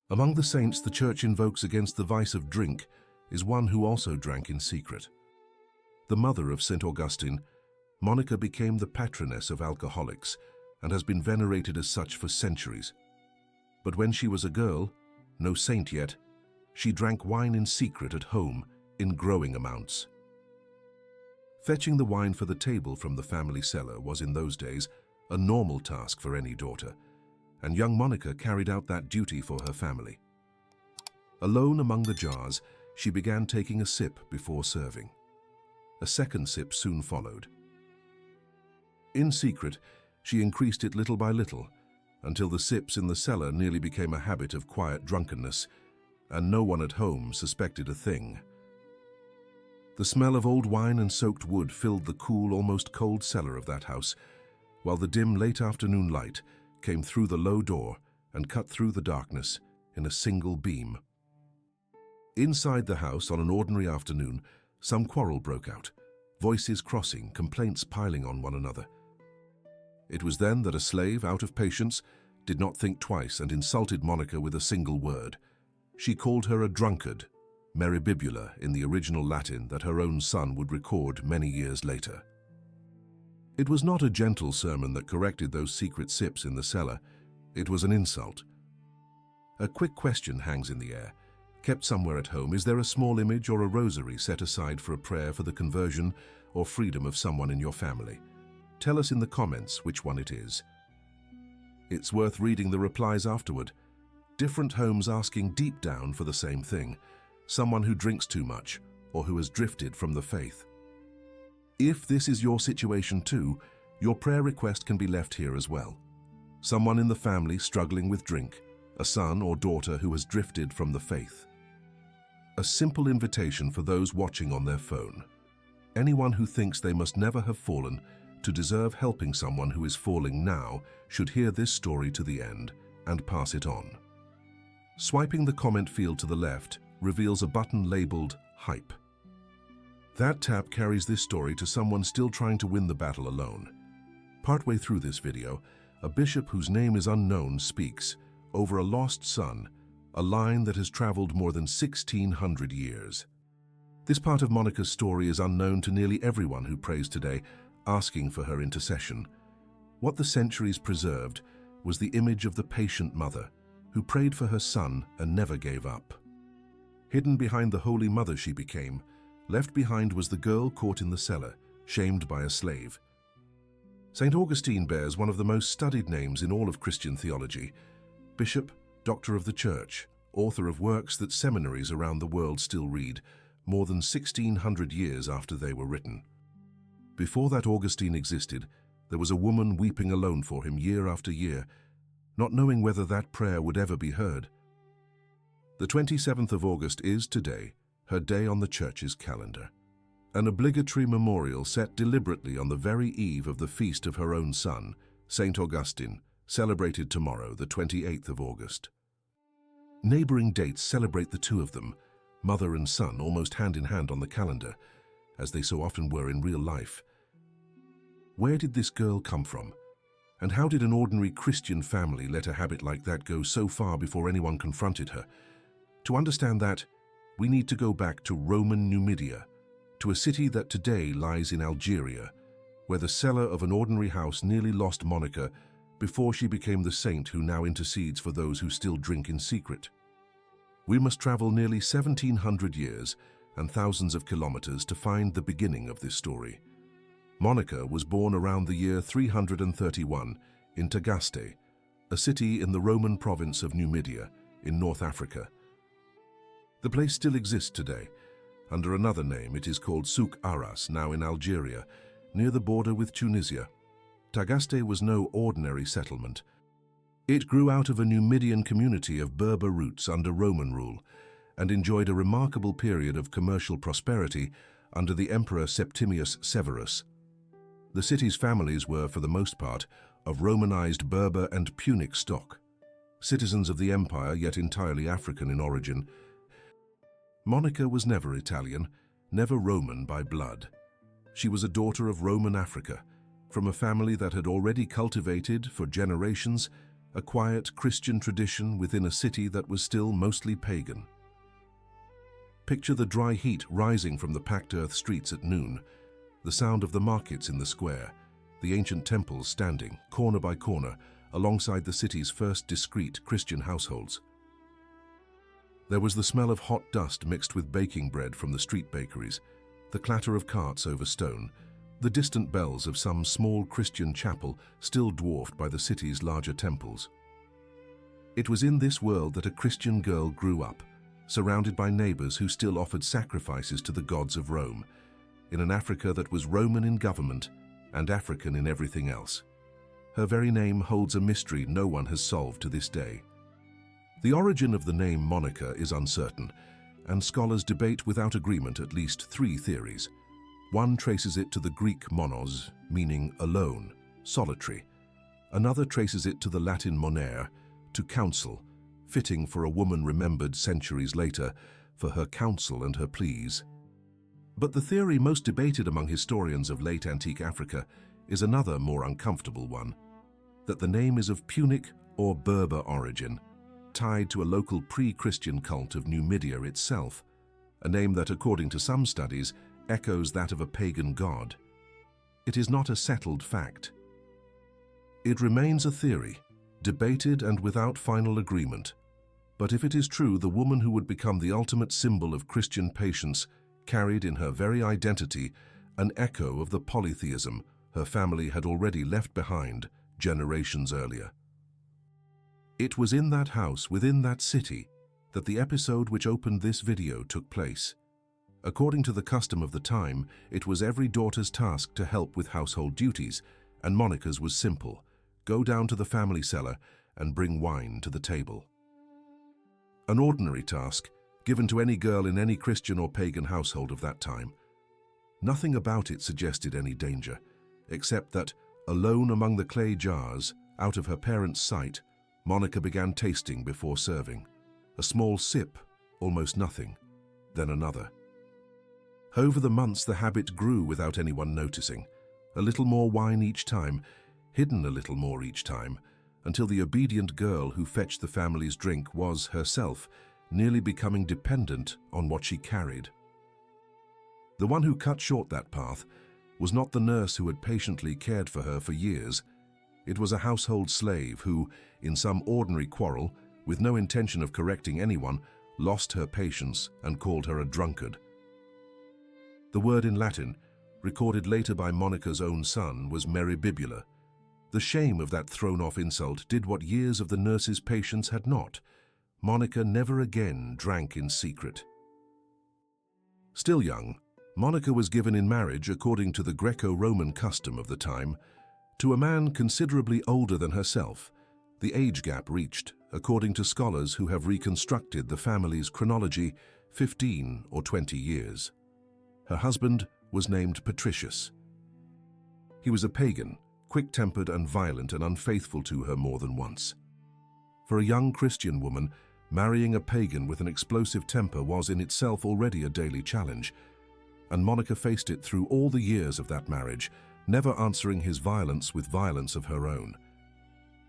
Among the saints the Church invokes against the vice of drink is one who also drank in secret. The mother of Saint Augustine, Monica became the patroness of alcoholics and has been venerated as such for centuries. But when she was a girl, no saint yet, she drank wine in secret at home in growing amounts. Fetching the wine for the table from the family cellar was in those days a normal task for any daughter, and young Monica carried out that duty for her family. Alone among the jars, she began taking a sip before serving. A second sip soon followed. In secret, she increased it little by little, until the sips in the cellar nearly became a habit of quiet drunkenness, and no one at home suspected a thing. The smell of old wine and soaked wood filled the cool, almost cold cellar of that house, while the dim late afternoon light came through the low door and cut through the darkness in a single beam. Inside the house on an ordinary afternoon, some quarrel broke out, voices crossing, complaints piling on one another. It was then that a slave, out of patience, did not think twice and insulted Monica with a single word. She called her a drunkard, meribibula in the original Latin that her own son would record many years later. It was not a gentle sermon that corrected those secret sips in the cellar. It was an insult. A quick question hangs in the air. Kept somewhere at home, is there a small image or a rosary set aside for a prayer for the conversion or freedom of someone in your family? Tell us in the comments which one it is. It's worth reading the replies afterward. Different homes asking deep down for the same thing. Someone who drinks too much or who has drifted from the faith. If this is your situation too, your prayer request can be left here as well. Someone in the family struggling with drink, a son or daughter who has drifted from the faith. A simple invitation for those watching on their phone. Anyone who thinks they must never have fallen to deserve helping someone who is falling now should hear this story to the end and pass it on. Swiping the comment field to the left reveals a button labeled Hype. That tap carries this story to someone still trying to win the battle alone. Partway through this video, a bishop whose name is unknown speaks over a lost son, a line that has traveled more than 1,600 years. This part of Monica's story is unknown to nearly everyone who prays today, asking for her intercession. What the centuries preserved was the image of the patient mother who prayed for her son and never gave up. Hidden behind the Holy Mother she became, left behind was the girl caught in the cellar, shamed by a slave. Saint Augustine bears one of the most studied names in all of Christian theology. Bishop, Doctor of the Church, author of works that seminaries around the world still read, more than 1,600 years after they were written. Before that Augustine existed, there was a woman weeping alone for him year after year, not knowing whether that prayer would ever be heard. The 27th of August is, today, her day on the Church's calendar. An obligatory memorial set deliberately on the very eve of the feast of her own son, Saint Augustine, celebrated tomorrow, the 28th of August. Neighboring dates celebrate the two of them, mother and son, almost hand in hand on the calendar, as they so often were in real life. Where did this girl come from? And how did an ordinary Christian family let a habit like that go so far before anyone confronted her? To understand that, we need to go back to Roman Numidia, to a city that today lies in Algeria, where the cellar of an ordinary house nearly lost Monica before she became the saint who now intercedes for those who still drink in secret. We must travel nearly 1,700 years and thousands of kilometers to find the beginning of this story. Monica was born around the year 331 in Tagaste, a city in the Roman province of Numidia in North Africa. The place still exists today. Under another name, it is called Souk Aras, now in Algeria, near the border with Tunisia. Tagaste was no ordinary settlement. It grew out of a Numidian community of Berber roots under Roman rule and enjoyed a remarkable period of commercial prosperity under the Emperor Septimius Severus. The city's families were, for the most part, of Romanized Berber and Punic stock, citizens of the empire yet entirely African in origin. Monica was never Italian, never Roman by blood. She was a daughter of Roman Africa, from a family that had already cultivated, for generations, a quiet Christian tradition within a city that was still mostly pagan. Picture the dry heat rising from the packed earth streets at noon, the sound of the markets in the square, the ancient temples standing, corner by corner, alongside the city's first discreet Christian households. There was the smell of hot dust mixed with baking bread from the street bakeries, the clatter of carts over stone, the distant bells of some small Christian chapel still dwarfed by the city's larger temples. It was in this world that a Christian girl grew up, surrounded by neighbors who still offered sacrifices to the gods of Rome, in an Africa that was Roman in government and African in everything else. Her very name holds a mystery no one has solved to this day. The origin of the name Monica is uncertain, and scholars debate without agreement at least three theories. One traces it to the Greek monos, meaning alone, solitary. Another traces it to the Latin monere, to counsel, fitting for a woman remembered centuries later for her counsel and her pleas. But the theory most debated among historians of late antique Africa is another more uncomfortable one, that the name is of Punic or Berber origin, tied to a local pre-Christian cult of Numidia itself, a name that, according to some studies, echoes that of a pagan god. It is not a settled fact. It remains a theory, debated and without final agreement. But if it is true, the woman who would become the ultimate symbol of Christian patience carried in her very identity an echo of the polytheism her family had already left behind generations earlier. It was in that house, within that city, that the episode which opened this video took place. According to the custom of the time, it was every daughter's task to help with household duties, and Monica's was simple: go down to the family cellar and bring wine to the table. An ordinary task, given to any girl in any Christian or pagan household of that time. Nothing about it suggested any danger, except that, alone among the clay jars, out of her parents' sight, Monica began tasting before serving. A small sip, almost nothing, then another. Over the months the habit grew without anyone noticing. A little more wine each time, hidden a little more each time, until the obedient girl who fetched the family's drink was, herself, nearly becoming dependent on what she carried. The one who cut short that path was not the nurse who had patiently cared for her for years. It was a household slave who, in some ordinary quarrel, with no intention of correcting anyone, lost her patience and called her a drunkard. The word in Latin, recorded later by Monica's own son, was meribibula. The shame of that thrown-off insult did what years of the nurse's patience had not. Monica never again drank in secret. Still young, Monica was given in marriage, according to the Greco-Roman custom of the time, to a man considerably older than herself. The age gap reached, according to scholars who have reconstructed the family's chronology, 15 or 20 years. Her husband was named Patricius. He was a pagan, quick-tempered and violent, and unfaithful to her more than once. For a young Christian woman, marrying a pagan with an explosive temper was in itself already a daily challenge, and Monica faced it through all the years of that marriage, never answering his violence with violence of her own.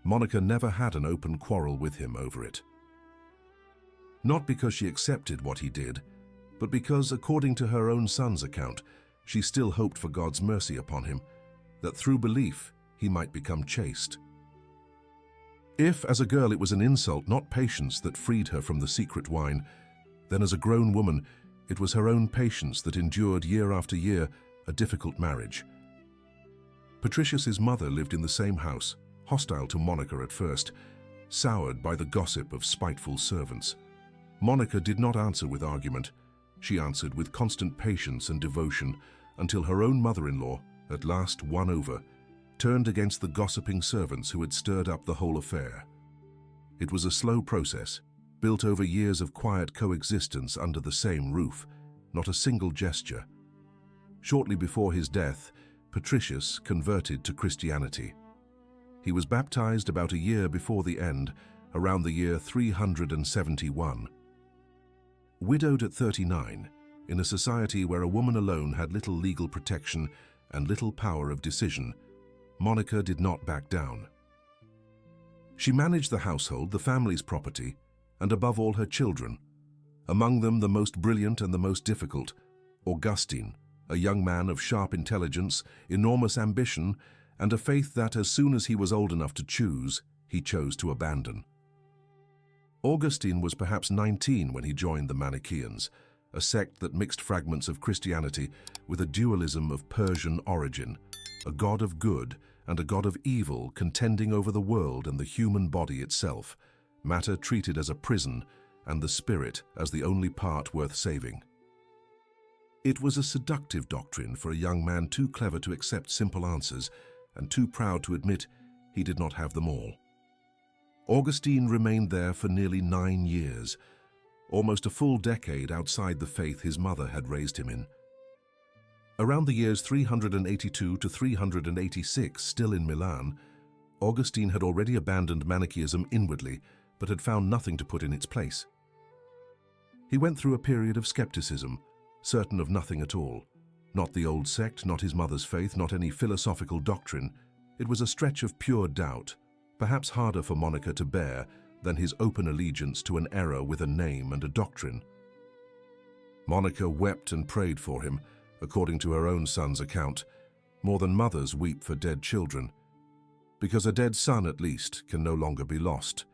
Monica never had an open quarrel with him over it. Not because she accepted what he did, but because, according to her own son's account, she still hoped for God's mercy upon him, that through belief he might become chaste. If, as a girl, it was an insult, not patience, that freed her from the secret wine, then as a grown woman, it was her own patience that endured year after year a difficult marriage. Patricius's mother lived in the same house, hostile to Monica at first, soured by the gossip of spiteful servants. Monica did not answer with argument. She answered with constant patience and devotion until her own mother-in-law, at last won over, turned against the gossiping servants who had stirred up the whole affair. It was a slow process, built over years of quiet coexistence under the same roof, not a single gesture. Shortly before his death, Patricius converted to Christianity. He was baptized about a year before the end, around the year 371. Widowed at 39, in a society where a woman alone had little legal protection and little power of decision, Monica did not back down. She managed the household, the family's property, and above all her children. Among them the most brilliant and the most difficult, Augustine, a young man of sharp intelligence, enormous ambition, and a faith that as soon as he was old enough to choose, he chose to abandon. Augustine was perhaps 19 when he joined the Manichaeans, a sect that mixed fragments of Christianity with a dualism of Persian origin, a god of good and a god of evil contending over the world and the human body itself, matter treated as a prison and the spirit as the only part worth saving. It was a seductive doctrine for a young man too clever to accept simple answers and too proud to admit he did not have them all. Augustine remained there for nearly 9 years, almost a full decade outside the faith his mother had raised him in. Around the years 382 to 386, still in Milan, Augustine had already abandoned Manichaeism inwardly, but had found nothing to put in its place. He went through a period of skepticism, certain of nothing at all. Not the old sect, not his mother's faith, not any philosophical doctrine. It was a stretch of pure doubt, perhaps harder for Monica to bear than his open allegiance to an error with a name and a doctrine. Monica wept and prayed for him, according to her own son's account, more than mothers weep for dead children, because a dead son, at least, can no longer be lost.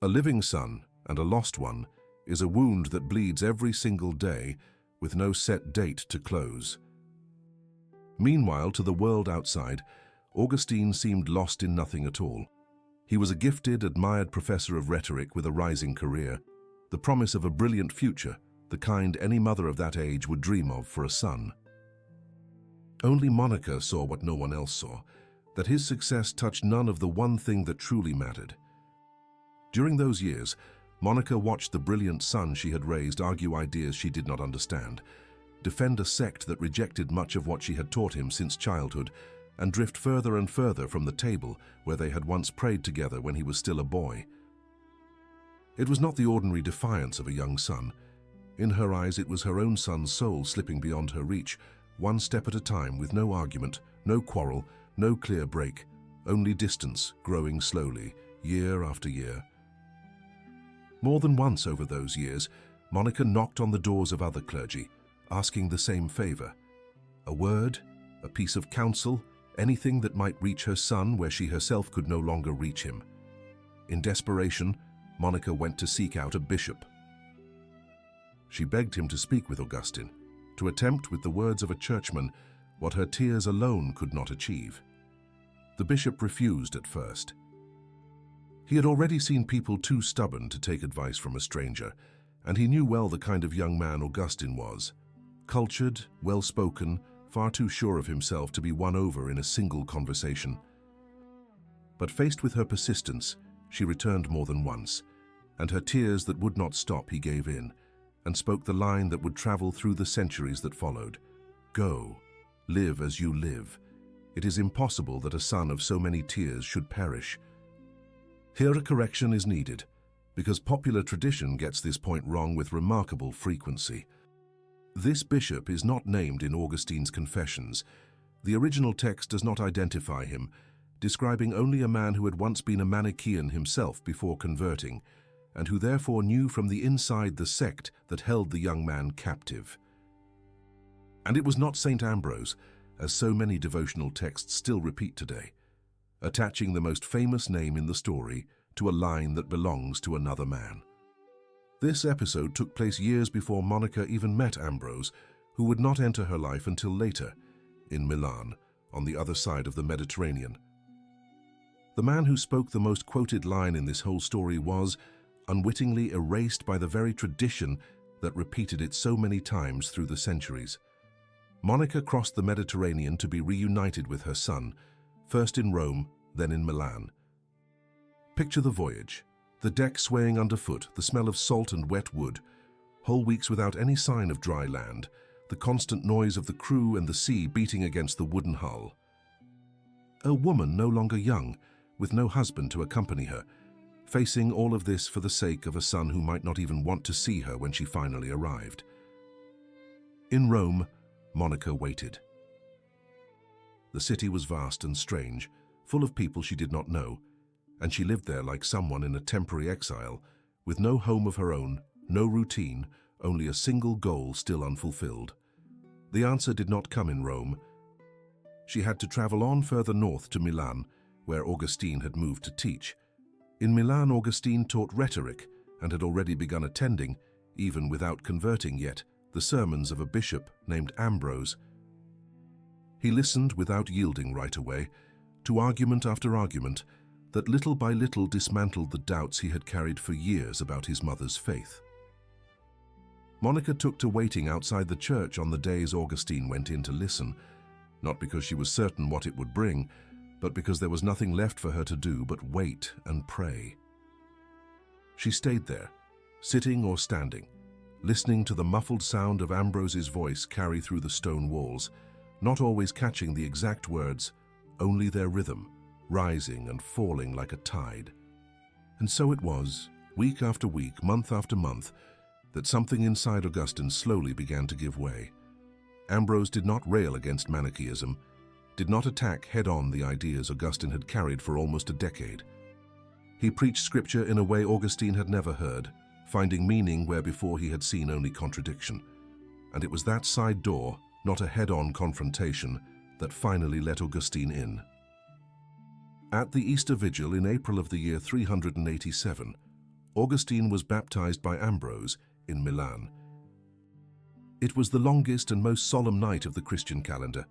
A living son and a lost one is a wound that bleeds every single day with no set date to close. Meanwhile, to the world outside, Augustine seemed lost in nothing at all. He was a gifted, admired professor of rhetoric with a rising career, the promise of a brilliant future, the kind any mother of that age would dream of for a son. Only Monica saw what no one else saw, that his success touched none of the one thing that truly mattered. During those years, Monica watched the brilliant son she had raised argue ideas she did not understand, defend a sect that rejected much of what she had taught him since childhood, and drift further and further from the table where they had once prayed together when he was still a boy. It was not the ordinary defiance of a young son. In her eyes, it was her own son's soul slipping beyond her reach, one step at a time, with no argument, no quarrel, no clear break, only distance growing slowly, year after year. More than once over those years, Monica knocked on the doors of other clergy, asking the same favor. A word, a piece of counsel, anything that might reach her son where she herself could no longer reach him. In desperation, Monica went to seek out a bishop. She begged him to speak with Augustine, to attempt with the words of a churchman what her tears alone could not achieve. The bishop refused at first. He had already seen people too stubborn to take advice from a stranger, and he knew well the kind of young man Augustine was. Cultured, well-spoken, far too sure of himself to be won over in a single conversation. But faced with her persistence, she returned more than once, and her tears that would not stop he gave in, and spoke the line that would travel through the centuries that followed. Go, live as you live. It is impossible that a son of so many tears should perish. Here a correction is needed, because popular tradition gets this point wrong with remarkable frequency. This bishop is not named in Augustine's Confessions. The original text does not identify him, describing only a man who had once been a Manichaean himself before converting, and who therefore knew from the inside the sect that held the young man captive. And it was not Saint Ambrose, as so many devotional texts still repeat today, attaching the most famous name in the story to a line that belongs to another man. This episode took place years before Monica even met Ambrose, who would not enter her life until later, in Milan, on the other side of the Mediterranean. The man who spoke the most quoted line in this whole story was unwittingly erased by the very tradition that repeated it so many times through the centuries. Monica crossed the Mediterranean to be reunited with her son, first in Rome, then in Milan. Picture the voyage, the deck swaying underfoot, the smell of salt and wet wood, whole weeks without any sign of dry land, the constant noise of the crew and the sea beating against the wooden hull. A woman no longer young, with no husband to accompany her, facing all of this for the sake of a son who might not even want to see her when she finally arrived. In Rome, Monica waited. The city was vast and strange, full of people she did not know, and she lived there like someone in a temporary exile, with no home of her own, no routine, only a single goal still unfulfilled. The answer did not come in Rome. She had to travel on further north to Milan, where Augustine had moved to teach. In Milan, Augustine taught rhetoric and had already begun attending, even without converting yet, the sermons of a bishop named Ambrose. He listened without yielding right away to argument after argument that little by little dismantled the doubts he had carried for years about his mother's faith. Monica took to waiting outside the church on the days Augustine went in to listen, not because she was certain what it would bring, but because there was nothing left for her to do but wait and pray. She stayed there, sitting or standing, listening to the muffled sound of Ambrose's voice carry through the stone walls, not always catching the exact words, only their rhythm, rising and falling like a tide. And so it was, week after week, month after month, that something inside Augustine slowly began to give way. Ambrose did not rail against Manichaeism, did not attack head-on the ideas Augustine had carried for almost a decade. He preached scripture in a way Augustine had never heard, finding meaning where before he had seen only contradiction. And it was that side door, not a head-on confrontation, that finally let Augustine in. At the Easter Vigil in April of the year 387, Augustine was baptized by Ambrose in Milan. It was the longest and most solemn night of the Christian calendar.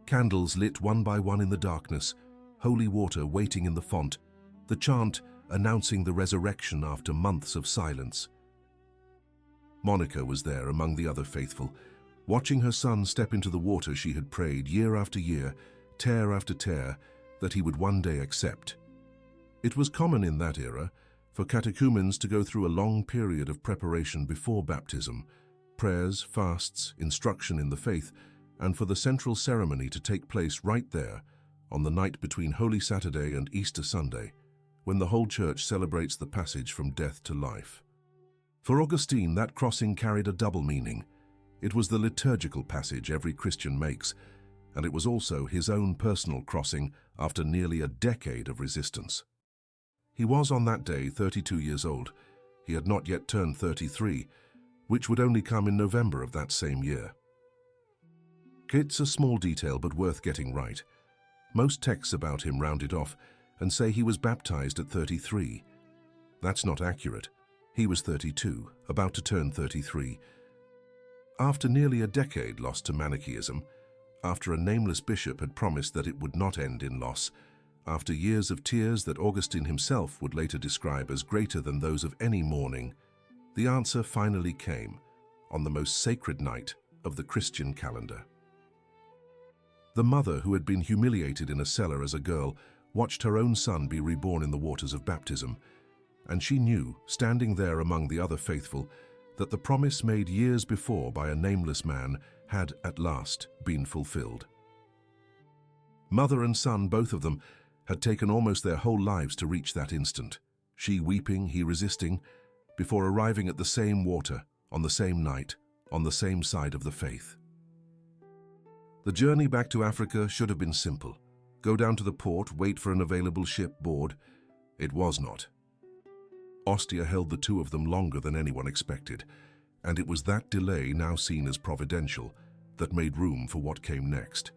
Candles lit one by one in the darkness, holy water waiting in the font, the chant announcing the resurrection after months of silence. Monica was there among the other faithful, watching her son step into the water she had prayed year after year, tear after tear, that he would one day accept. It was common in that era for catechumens to go through a long period of preparation before baptism, prayers, fasts, instruction in the faith, and for the central ceremony to take place right there, on the night between Holy Saturday and Easter Sunday, when the whole church celebrates the passage from death to life. For Augustine, that crossing carried a double meaning. It was the liturgical passage every Christian makes, and it was also his own personal crossing after nearly a decade of resistance. He was on that day 32 years old. He had not yet turned 33, which would only come in November of that same year. It's a small detail but worth getting right. Most texts about him round it off and say he was baptized at 33. That's not accurate. He was 32, about to turn 33. After nearly a decade lost to Manichaeism, after a nameless bishop had promised that it would not end in loss, after years of tears that Augustine himself would later describe as greater than those of any mourning, the answer finally came on the most sacred night of the Christian calendar. The mother who had been humiliated in a cellar as a girl watched her own son be reborn in the waters of baptism, and she knew, standing there among the other faithful, that the promise made years before by a nameless man had at last been fulfilled. Mother and son, both of them, had taken almost their whole lives to reach that instant, she weeping, he resisting, before arriving at the same water, on the same night, on the same side of the faith. The journey back to Africa should have been simple. Go down to the port, wait for an available ship, board. It was not. Ostia held the two of them longer than anyone expected, and it was that delay, now seen as providential, that made room for what came next.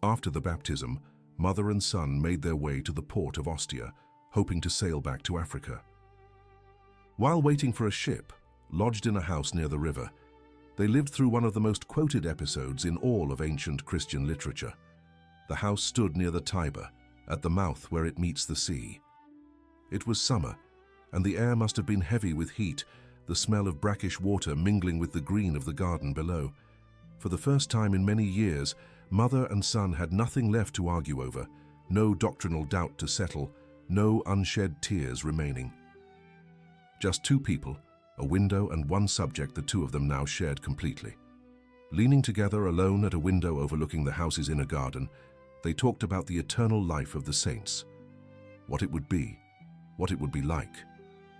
After the baptism, mother and son made their way to the port of Ostia, hoping to sail back to Africa. While waiting for a ship, lodged in a house near the river, they lived through one of the most quoted episodes in all of ancient Christian literature. The house stood near the Tiber, at the mouth where it meets the sea. It was summer, and the air must have been heavy with heat, the smell of brackish water mingling with the green of the garden below. For the first time in many years, mother and son had nothing left to argue over, no doctrinal doubt to settle, no unshed tears remaining. Just two people, a window and one subject the two of them now shared completely. Leaning together alone at a window overlooking the house's inner garden, they talked about the eternal life of the saints, what it would be like,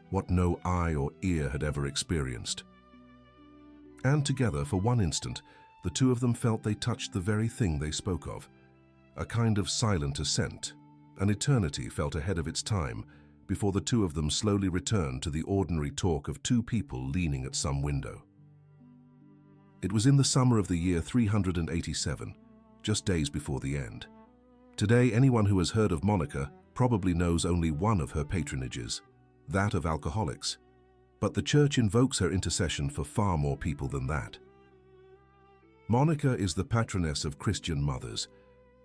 what no eye or ear had ever experienced. And together, for one instant, the two of them felt they touched the very thing they spoke of, a kind of silent assent, An eternity felt ahead of its time before the two of them slowly returned to the ordinary talk of two people leaning at some window. It was in the summer of the year 387, just days before the end. Today, anyone who has heard of Monica probably knows only one of her patronages, that of alcoholics. But the Church invokes her intercession for far more people than that. Monica is the patroness of Christian mothers.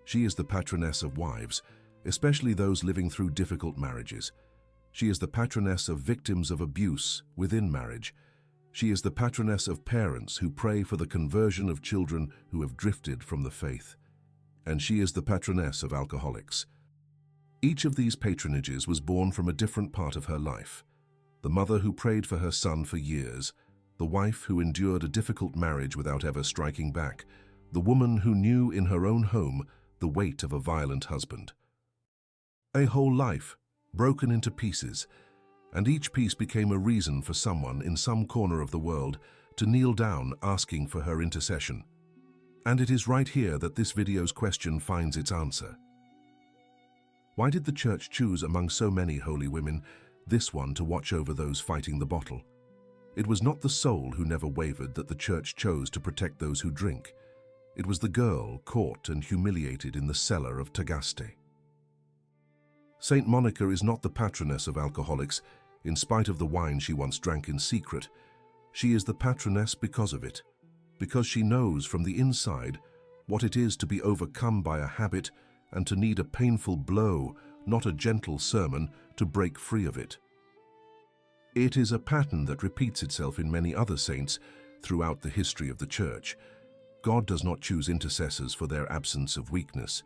She is the patroness of wives, especially those living through difficult marriages. She is the patroness of victims of abuse within marriage. She is the patroness of parents who pray for the conversion of children who have drifted from the faith. And she is the patroness of alcoholics. Each of these patronages was born from a different part of her life. The mother who prayed for her son for years, the wife who endured a difficult marriage without ever striking back, the woman who knew in her own home the weight of a violent husband. A whole life, broken into pieces, and each piece became a reason for someone in some corner of the world to kneel down asking for her intercession. And it is right here that this video's question finds its answer. Why did the Church choose among so many holy women this one to watch over those fighting the bottle? It was not the soul who never wavered that the Church chose to protect those who drink. It was the girl caught and humiliated in the cellar of Tagaste. Saint Monica is not the patroness of alcoholics, in spite of the wine she once drank in secret. She is the patroness because of it, because she knows from the inside what it is to be overcome by a habit and to need a painful blow, not a gentle sermon, to break free of it. It is a pattern that repeats itself in many other saints throughout the history of the Church. God does not choose intercessors for their absence of weakness.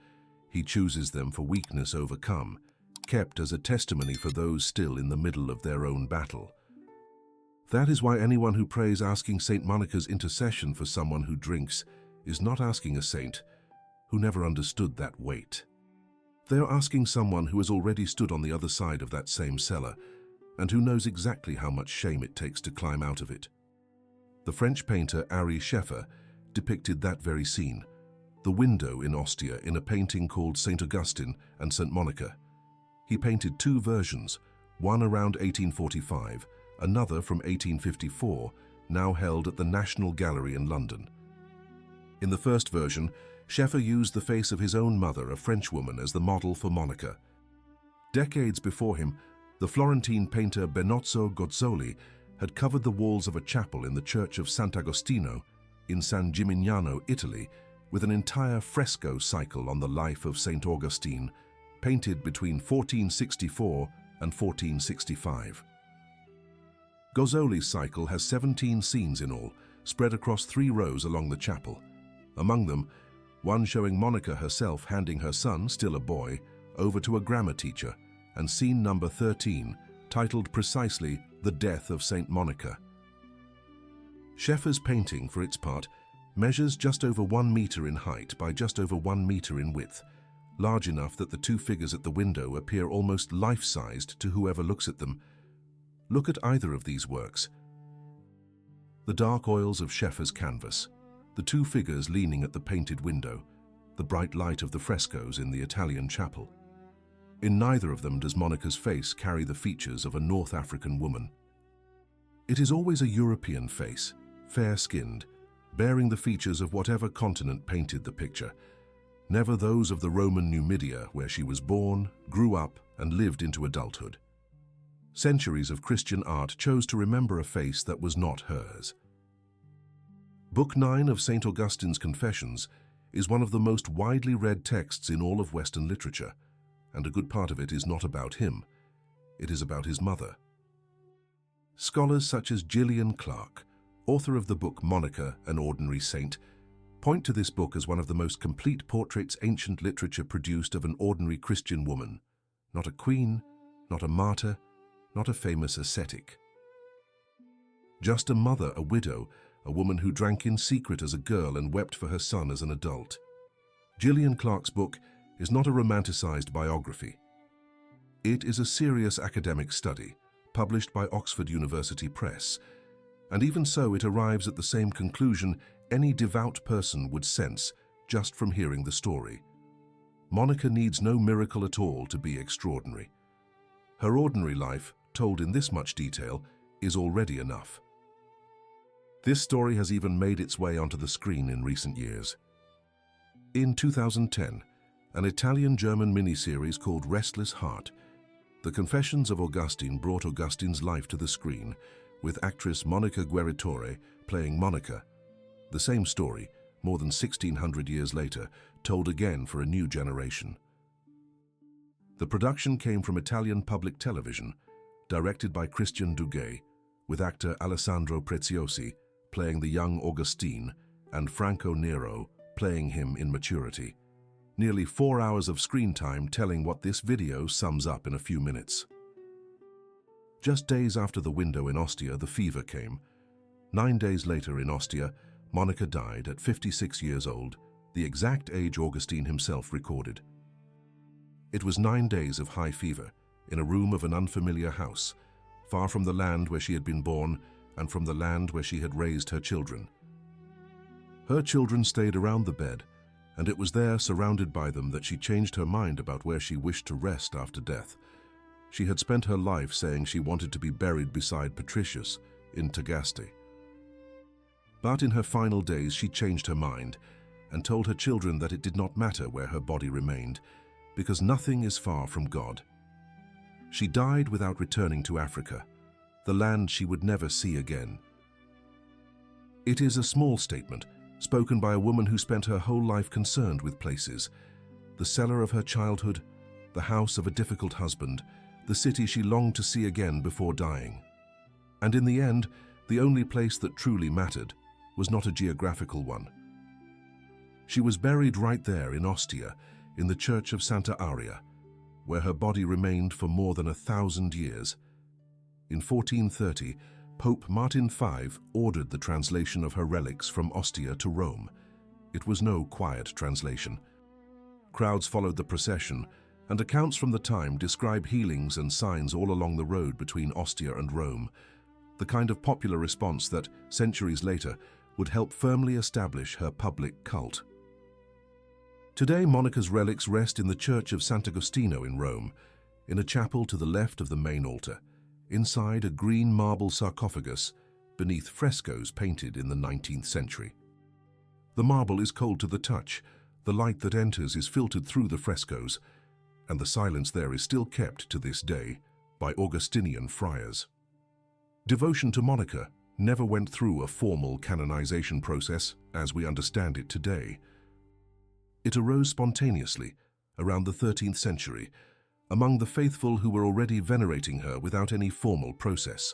He chooses them for weakness overcome, kept as a testimony for those still in the middle of their own battle. That is why anyone who prays asking Saint Monica's intercession for someone who drinks is not asking a saint who never understood that weight. They are asking someone who has already stood on the other side of that same cellar and who knows exactly how much shame it takes to climb out of it. The French painter Ary Scheffer depicted that very scene, the window in Ostia, in a painting called Saint Augustine and Saint Monica. He painted two versions, one around 1845, another from 1854, now held at the National Gallery in London. In the first version, Scheffer used the face of his own mother, a French woman, as the model for Monica. Decades before him, the Florentine painter Benozzo Gozzoli had covered the walls of a chapel in the church of Sant'Agostino in San Gimignano, Italy, with an entire fresco cycle on the life of Saint Augustine, painted between 1464 and 1465. Gozzoli's cycle has 17 scenes in all, spread across 3 rows along the chapel. Among them, one showing Monica herself handing her son, still a boy, over to a grammar teacher, and scene number 13, titled precisely The Death of Saint Monica. Scheffer's painting, for its part, measures just over 1 meter in height by just over 1 meter in width, large enough that the two figures at the window appear almost life-sized to whoever looks at them. Look at either of these works. The dark oils of Scheffer's canvas, the two figures leaning at the painted window, the bright light of the frescoes in the Italian chapel. In neither of them does Monica's face carry the features of a North African woman. It is always a European face, fair-skinned, bearing the features of whatever continent painted the picture, never those of the Roman Numidia, where she was born, grew up, and lived into adulthood. Centuries of Christian art chose to remember a face that was not hers. Book 9 of Saint Augustine's Confessions is one of the most widely read texts in all of Western literature, and a good part of it is not about him. It is about his mother. Scholars such as Gillian Clark, author of the book Monica, An Ordinary Saint, point to this book as one of the most complete portraits ancient literature produced of an ordinary Christian woman, not a queen, not a martyr, not a famous ascetic. Just a mother, a widow, a woman who drank in secret as a girl and wept for her son as an adult. Gillian Clark's book is not a romanticized biography. It is a serious academic study, published by Oxford University Press, and even so it arrives at the same conclusion any devout person would sense just from hearing the story. Monica needs no miracle at all to be extraordinary. Her ordinary life, told in this much detail, is already enough. This story has even made its way onto the screen in recent years. In 2010, an Italian-German miniseries called Restless Heart, The Confessions of Augustine brought Augustine's life to the screen, with actress Monica Guerritore playing Monica. The same story, more than 1600 years later, told again for a new generation. The production came from Italian public television, directed by Christian Duguay, with actor Alessandro Preziosi playing the young Augustine and Franco Nero playing him in maturity. Nearly 4 hours of screen time telling what this video sums up in a few minutes. Just days after the window in Ostia, the fever came. 9 days later in Ostia, Monica died at 56 years old, the exact age Augustine himself recorded. It was 9 days of high fever, in a room of an unfamiliar house, far from the land where she had been born and from the land where she had raised her children. Her children stayed around the bed, and it was there, surrounded by them, that she changed her mind about where she wished to rest after death. She had spent her life saying she wanted to be buried beside Patricius in Tagaste. But in her final days she changed her mind and told her children that it did not matter where her body remained, because nothing is far from God. She died without returning to Africa, the land she would never see again. It is a small statement, spoken by a woman who spent her whole life concerned with places, the cellar of her childhood, the house of a difficult husband, the city she longed to see again before dying. And in the end, the only place that truly mattered was not a geographical one. She was buried right there in Ostia, in the church of Santa Aria, where her body remained for more than 1,000 years. In 1430, Pope Martin V ordered the translation of her relics from Ostia to Rome. It was no quiet translation. Crowds followed the procession, and accounts from the time describe healings and signs all along the road between Ostia and Rome, the kind of popular response that, centuries later, would help firmly establish her public cult. Today, Monica's relics rest in the church of Saint Augustine in Rome, in a chapel to the left of the main altar, inside a green marble sarcophagus beneath frescoes painted in the 19th century. The marble is cold to the touch, the light that enters is filtered through the frescoes, and the silence there is still kept to this day by Augustinian friars. Devotion to Monica never went through a formal canonization process as we understand it today. It arose spontaneously, around the 13th century, among the faithful who were already venerating her without any formal process.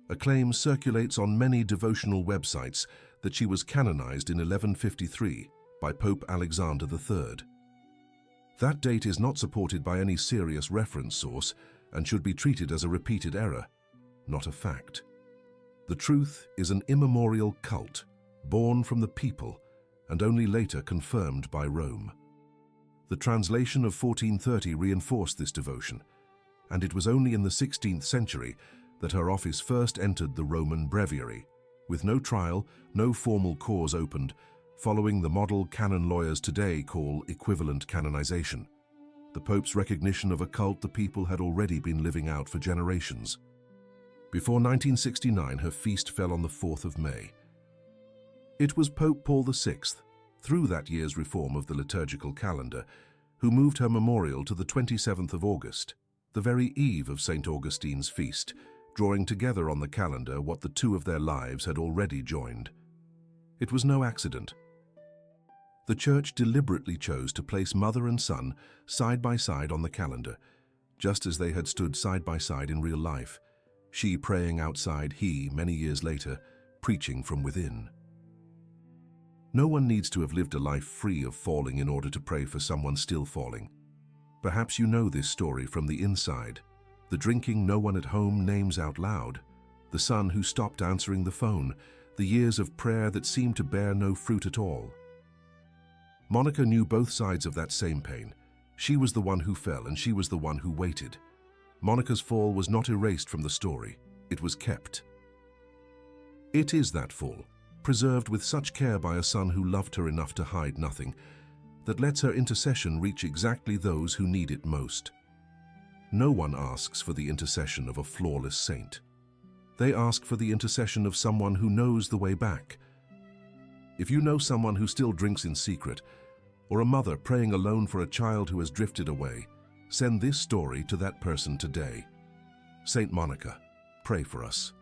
A claim circulates on many devotional websites that she was canonized in 1153 by Pope Alexander III. That date is not supported by any serious reference source and should be treated as a repeated error, not a fact. The truth is an immemorial cult, born from the people and only later confirmed by Rome. The translation of 1430 reinforced this devotion, and it was only in the 16th century that her office first entered the Roman breviary, with no trial, no formal cause opened, following the model canon lawyers today call equivalent canonization, the Pope's recognition of a cult the people had already been living out for generations. Before 1969, her feast fell on the 4th of May. It was Pope Paul VI, through that year's reform of the liturgical calendar, who moved her memorial to the 27th of August, the very eve of Saint Augustine's feast, drawing together on the calendar what the two of their lives had already joined. It was no accident. The Church deliberately chose to place mother and son side by side on the calendar, just as they had stood side by side in real life, she praying outside, he, many years later, preaching from within. No one needs to have lived a life free of falling in order to pray for someone still falling. Perhaps you know this story from the inside. The drinking no one at home names out loud, the son who stopped answering the phone, the years of prayer that seemed to bear no fruit at all. Monica knew both sides of that same pain. She was the one who fell and she was the one who waited. Monica's fall was not erased from the story, it was kept. It is that fall, preserved with such care by a son who loved her enough to hide nothing, that lets her intercession reach exactly those who need it most. No one asks for the intercession of a flawless saint. They ask for the intercession of someone who knows the way back. If you know someone who still drinks in secret, or a mother praying alone for a child who has drifted away, send this story to that person today. Saint Monica, pray for us.